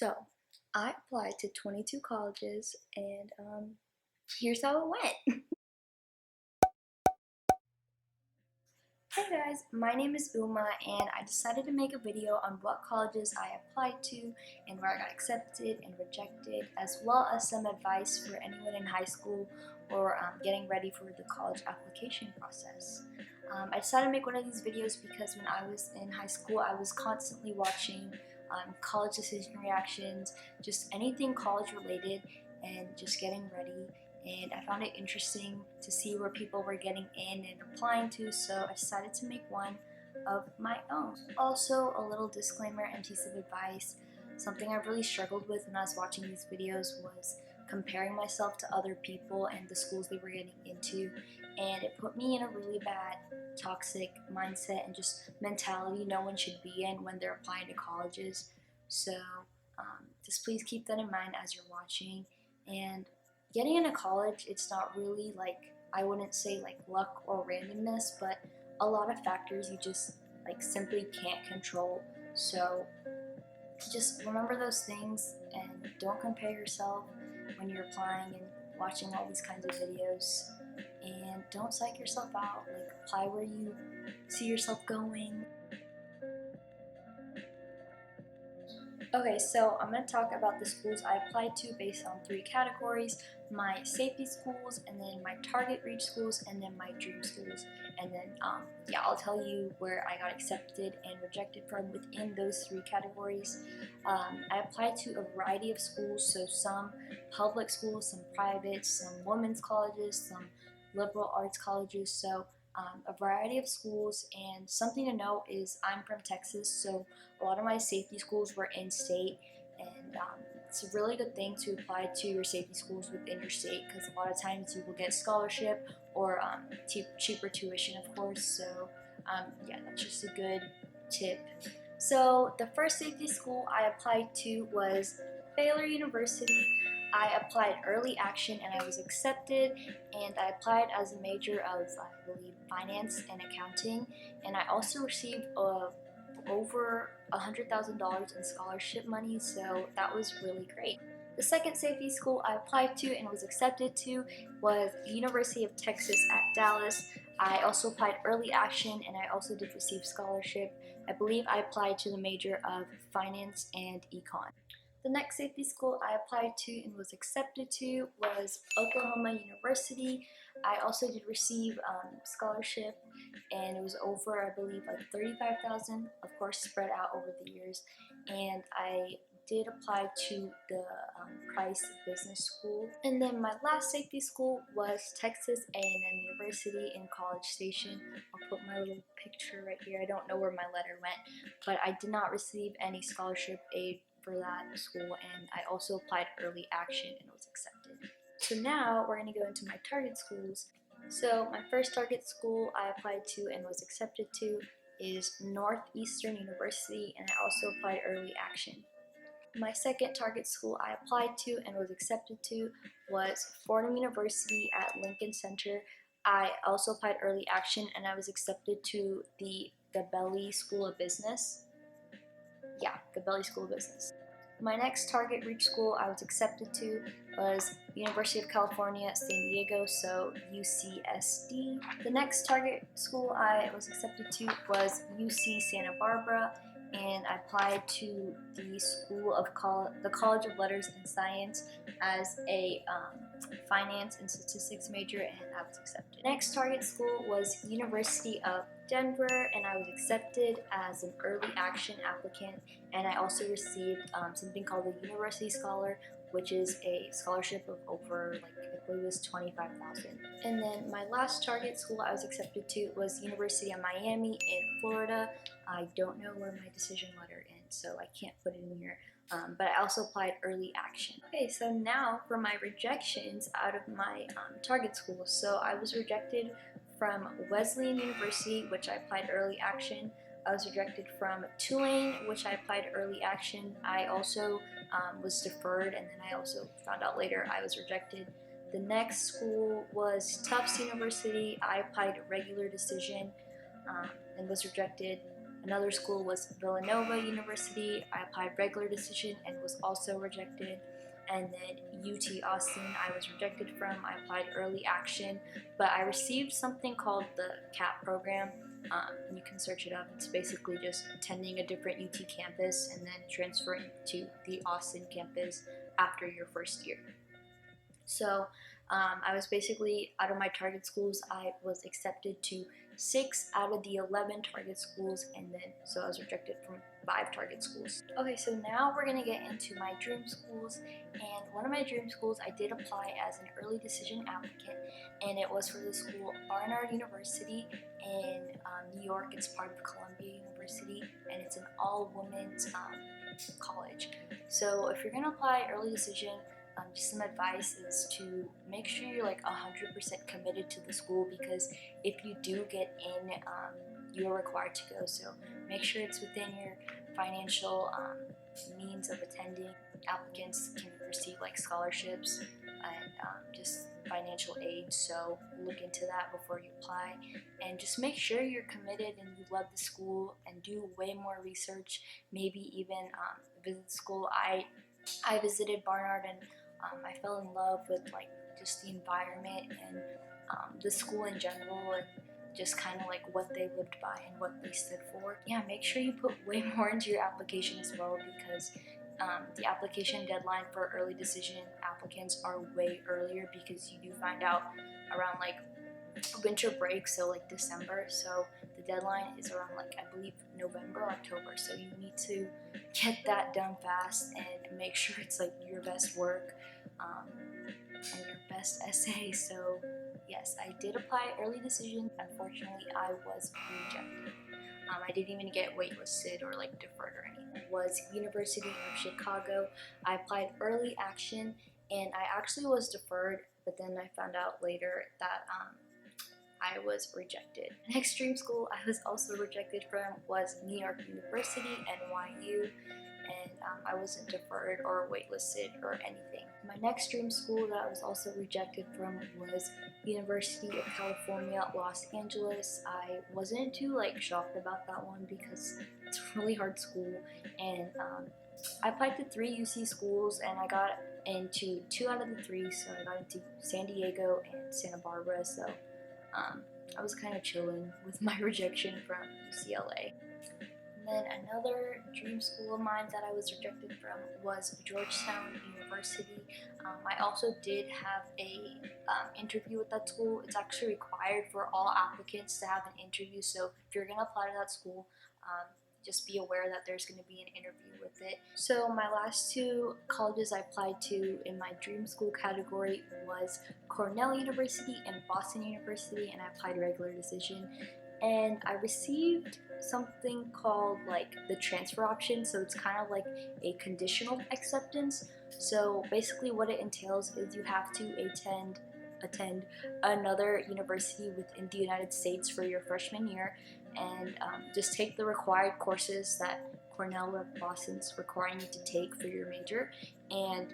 So, I applied to 22 colleges and here's how it went. Hey guys, my name is Uma and I decided to make a video on what colleges I applied to and where I got accepted and rejected, as well as some advice for anyone in high school or getting ready for the college application process. I decided to make one of these videos because when I was in high school, I was constantly watching college decision reactions, just anything college related, and just getting ready. And I found it interesting to see where people were getting in and applying to, so I decided to make one of my own. Also, a little disclaimer and piece of advice. Something I really struggled with when I was watching these videos was comparing myself to other people and the schools they were getting into, and it put me in a really bad toxic mindset and just mentality no one should be in when they're applying to colleges. So just please keep that in mind as you're watching. And getting into college, it's not really like, I wouldn't say like luck or randomness, but a lot of factors you just like simply can't control. So just remember those things and don't compare yourself when you're applying and watching all these kinds of videos, and don't psych yourself out. Like, apply where you see yourself going. Okay, so I'm going to talk about the schools I applied to based on 3 categories: my safety schools, and then my target reach schools, and then my dream schools. And then, I'll tell you where I got accepted and rejected from within those 3 categories. I applied to a variety of schools, so some public schools, some private, some women's colleges, some liberal arts colleges, so a variety of schools. And something to note is I'm from Texas, so a lot of my safety schools were in-state, and it's a really good thing to apply to your safety schools within your state, because a lot of times you will get scholarship or cheaper tuition, of course. So that's just a good tip. So the first safety school I applied to was Baylor University. I applied early action and I was accepted, and I applied as a major of, I believe, finance and accounting, and I also received over $100,000 in scholarship money, so that was really great. The second safety school I applied to and was accepted to was University of Texas at Dallas. I also applied early action and I also did receive scholarship. I believe I applied to the major of finance and econ. The next safety school I applied to and was accepted to was Oklahoma University. I also did receive scholarship, and it was over, I believe, like $35,000, of course spread out over the years. And I did apply to the Price Business School. And then my last safety school was Texas A&M University in College Station. I'll put my little picture right here. I don't know where my letter went, but I did not receive any scholarship aid for that school, and I also applied early action and was accepted. So now we're going to go into my target schools. So my first target school I applied to and was accepted to is Northeastern University, and I also applied early action. My second target school I applied to and was accepted to was Fordham University at Lincoln Center. I also applied early action and I was accepted to the Gabelli School of Business. Gabelli School of Business. My next target reach school I was accepted to was University of California, San Diego, so UCSD. The next target school I was accepted to was UC Santa Barbara, and I applied to the the College of Letters and Science as a finance and statistics major, and I was accepted. Next target school was University of Denver, and I was accepted as an early action applicant, and I also received something called the University Scholar, which is a scholarship of over, like, I believe it was $25,000. And then my last target school I was accepted to was University of Miami in Florida. I don't know where my decision letter ends, so I can't put it in here. But I also applied early action. Okay, so now for my rejections out of my target schools. So I was rejected from Wesleyan University, which I applied early action. I was rejected from Tulane, which I applied early action. I also was deferred, and then I also found out later I was rejected. The next school was Tufts University. I applied regular decision and was rejected. Another school was Villanova University. I applied regular decision and was also rejected. And then UT Austin, I was rejected from. I applied early action, but I received something called the CAP program. You can search it up. It's basically just attending a different UT campus and then transferring to the Austin campus after your first year. So I was basically, out of my target schools, I was accepted to 6 out of the 11 target schools, and then so I was rejected from 5 target schools. Okay, so now we're gonna get into my dream schools, and one of my dream schools I did apply as an early decision applicant, and it was for the school Barnard University in New York. It's part of Columbia University, and it's an all-women's college. So if you're gonna apply early decision, just some advice is to make sure you're like 100% committed to the school, because if you do get in, you're required to go. So make sure it's within your financial means of attending. Applicants can receive like scholarships and just financial aid, so look into that before you apply, and just make sure you're committed and you love the school, and do way more research, maybe even visit the school. I visited Barnard, and I fell in love with like just the environment and the school in general, and just kind of like what they lived by and what they stood for. Yeah, make sure you put way more into your application as well, because the application deadline for early decision applicants are way earlier, because you do find out around like winter break, so like December. So the deadline is around like, I believe, November, October. So you need to get that done fast and make sure it's like your best work and your best essay. So yes, I did apply early decision. Unfortunately, I was rejected. I didn't even get waitlisted or like deferred or anything. It was University of Chicago. I applied early action, and I actually was deferred, but then I found out later that I was rejected. The next dream school I was also rejected from was New York University, NYU, and I wasn't deferred or waitlisted or anything. My next dream school that I was also rejected from was University of California, Los Angeles. I wasn't too like shocked about that one, because it's a really hard school, and I applied to 3 UC schools, and I got into 2 out of the 3, so I got into San Diego and Santa Barbara. So I was kind of chilling with my rejection from UCLA. And then another dream school of mine that I was rejected from was Georgetown University. I also did have a interview with that school. It's actually required for all applicants to have an interview, so if you're going to apply to that school, just be aware that there's going to be an interview with it. So my last 2 colleges I applied to in my dream school category was Cornell University and Boston University, and I applied regular decision. And I received something called like the transfer option, so it's kind of like a conditional acceptance. So basically what it entails is you have to attend another university within the United States for your freshman year, and just take the required courses that Cornell or Boston's requiring you to take for your major, and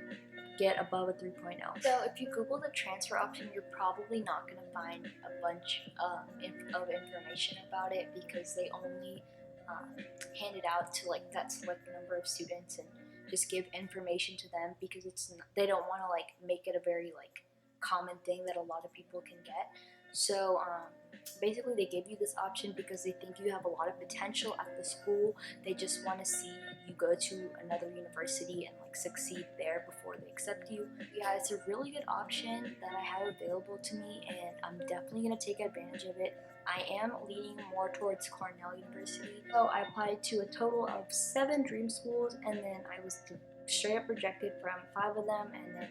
get above a 3.0. So if you Google the transfer option, you're probably not going to find a bunch of information about it, because they only hand it out to like that select number of students and just give information to them, because they don't want to like make it a very like common thing that a lot of people can get. So basically they give you this option because they think you have a lot of potential at the school. They just want to see you go to another university and like succeed there before they accept you. Yeah, it's a really good option that I have available to me, and I'm definitely going to take advantage of it. I am leaning more towards Cornell University. So I applied to a total of 7 dream schools, and then I was straight up rejected from 5 of them, and then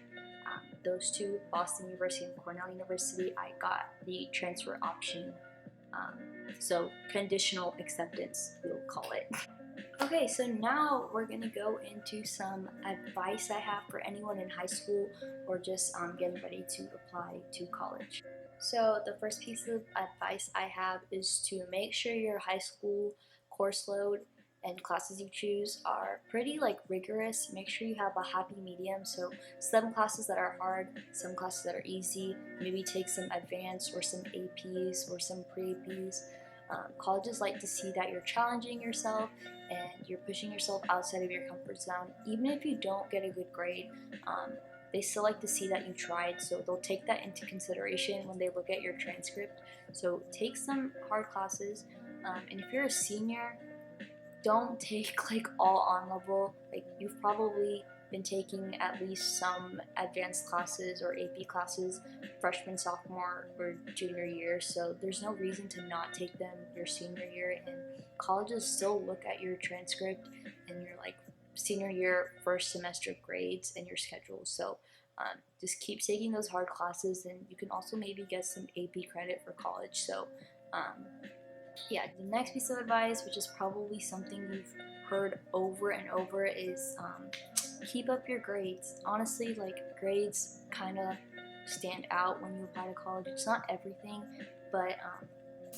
those 2, Boston University and Cornell University, I got the transfer option. So conditional acceptance, we'll call it. Okay, so now we're gonna go into some advice I have for anyone in high school or just getting ready to apply to college. So the first piece of advice I have is to make sure your high school course load and classes you choose are pretty like rigorous. Make sure you have a happy medium, so some classes that are hard, some classes that are easy. Maybe take some advanced or some APs or some pre-APs. Colleges like to see that you're challenging yourself and you're pushing yourself outside of your comfort zone. Even if you don't get a good grade, they still like to see that you tried, so they'll take that into consideration when they look at your transcript. So take some hard classes, and if you're a senior, don't take like all on level. Like you've probably been taking at least some advanced classes or AP classes freshman, sophomore, or junior year, so there's no reason to not take them your senior year. And colleges still look at your transcript and your like senior year first semester grades and your schedule. So just keep taking those hard classes, and you can also maybe get some AP credit for college. So um, yeah, the next piece of advice, which is probably something you've heard over and over, is keep up your grades. Honestly, like grades kind of stand out when you apply to college. It's not everything, but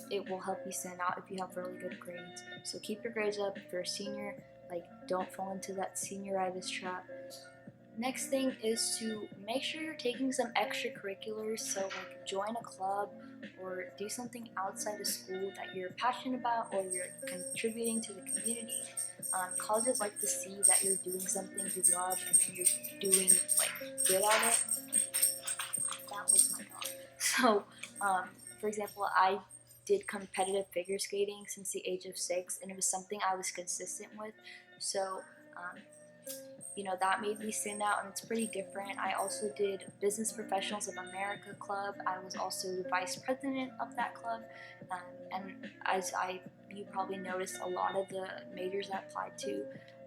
it will help you stand out if you have really good grades. So keep your grades up. If you're a senior, like don't fall into that senioritis trap. Next thing is to make sure you're taking some extracurriculars, so like join a club or do something outside of school that you're passionate about or you're contributing to the community. Colleges like to see that you're doing something you love and then you're doing like good at it. That was my dog. So, for example, I did competitive figure skating since the age of 6, and it was something I was consistent with. So, um, that made me stand out, and it's pretty different. I also did Business Professionals of America Club. I was also the vice president of that club, and as you probably noticed, a lot of the majors I applied to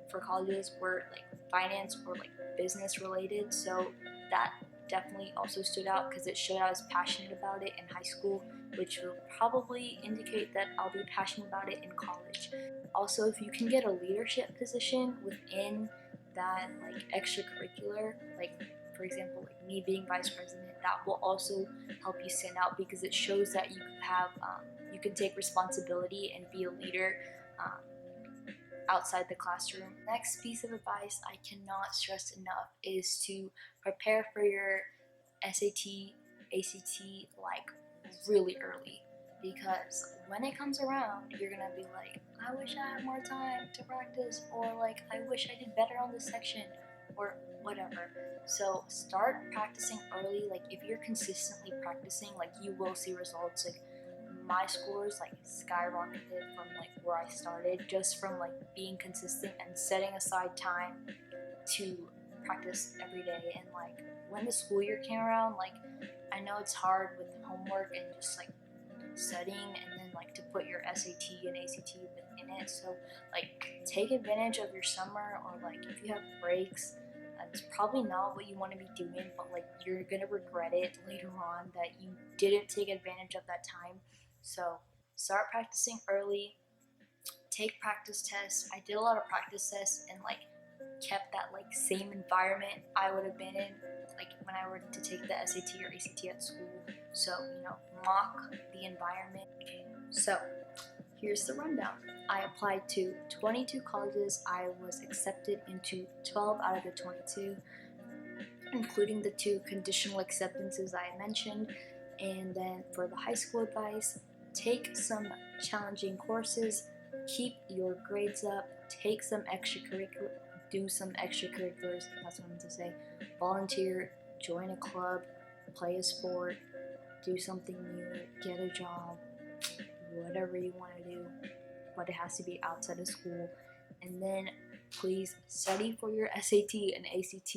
for colleges were like finance or like business related. So that definitely also stood out because it showed I was passionate about it in high school, which will probably indicate that I'll be passionate about it in college. Also, if you can get a leadership position within that like extracurricular, like for example like me being vice president, that will also help you stand out because it shows that you can take responsibility and be a leader outside the classroom. Next piece of advice I cannot stress enough is to prepare for your SAT, ACT like really early, because when it comes around, you're gonna be like, I wish I had more time to practice, or like, I wish I did better on this section, or whatever. So start practicing early. Like if you're consistently practicing, like you will see results. Like my scores like skyrocketed from like where I started just from like being consistent and setting aside time to practice every day. And like when the school year came around, like I know it's hard with homework and just like studying and then like to put your SAT and ACT within it. So like take advantage of your summer, or like if you have breaks, it's probably not what you want to be doing, but like you're gonna regret it later on that you didn't take advantage of that time. So start practicing early, take practice tests. I did a lot of practice tests and like kept that like same environment I would have been in like when I were to take the SAT or ACT at school. So mock the environment. So here's the rundown. I applied to 22 colleges. I was accepted into 12 out of the 22, including the 2 conditional acceptances I mentioned. And then for the high school advice, take some challenging courses, keep your grades up, take some do some extracurriculars, that's what I'm going to say, volunteer, join a club, play a sport, do something new, get a job, whatever you want to do, but it has to be outside of school. And then please study for your SAT and ACT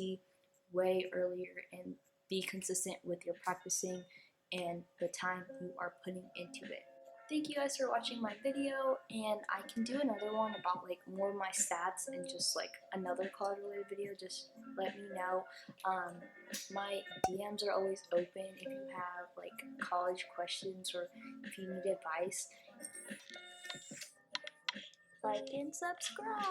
way earlier and be consistent with your practicing and the time you are putting into it. Thank you guys for watching my video, and I can do another one about like more of my stats and just like another college related video. Just let me know. My DMs are always open if you have like college questions or if you need advice. Like and subscribe.